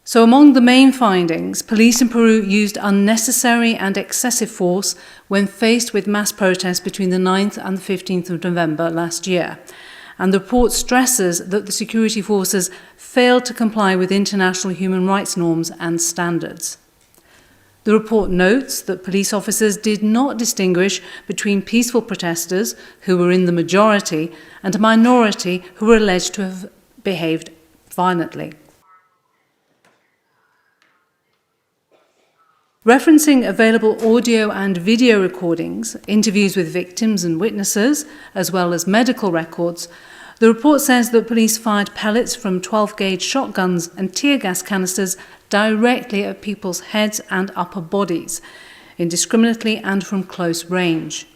So among the main findings, police in Peru used unnecessary and excessive force when faced with mass protests between the 9th and the 15th of November last year. And the report stresses that the security forces failed to comply with international human rights norms and standards. The report notes that police officers did not distinguish between peaceful protesters, who were in the majority, and a minority who were alleged to have behaved violently. Referencing available audio and video recordings, interviews with victims and witnesses, as well as medical records, the report says that police fired pellets from 12-gauge shotguns and tear gas canisters directly at people's heads and upper bodies, indiscriminately and from close range.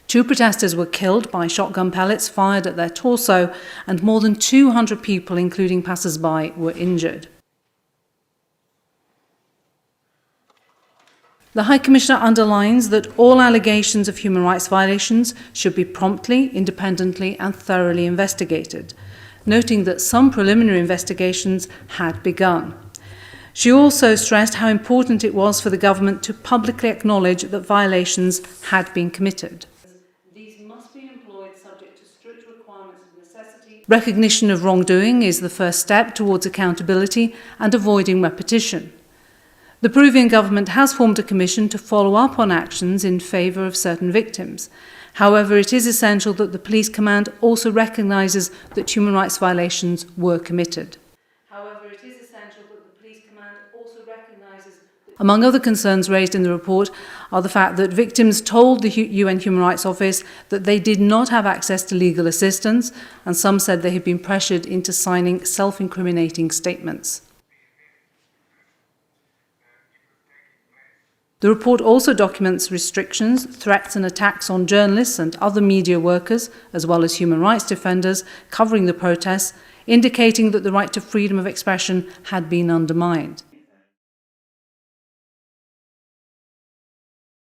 2 protesters were killed by shotgun pellets fired at their torso, and more than 200 people, including passers-by, were injured. The High Commissioner underlines that all allegations of human rights violations should be promptly, independently and thoroughly investigated, noting that some preliminary investigations had begun. She also stressed how important it was for the government to publicly acknowledge that violations had been committed. These must be employed subject to strict requirements of necessity. Recognition of wrongdoing is the first step towards accountability and avoiding repetition. The Peruvian government has formed a commission to follow up on actions in favour of certain victims. However, it is essential that the police command also recognises that human rights violations were committed. Among other concerns raised in the report are the fact that victims told the UN Human Rights Office that they did not have access to legal assistance, and some said they had been pressured into signing self-incriminating statements. The report also documents restrictions, threats and attacks on journalists and other media workers, as well as human rights defenders, covering the protests, indicating that the right to freedom of expression had been undermined.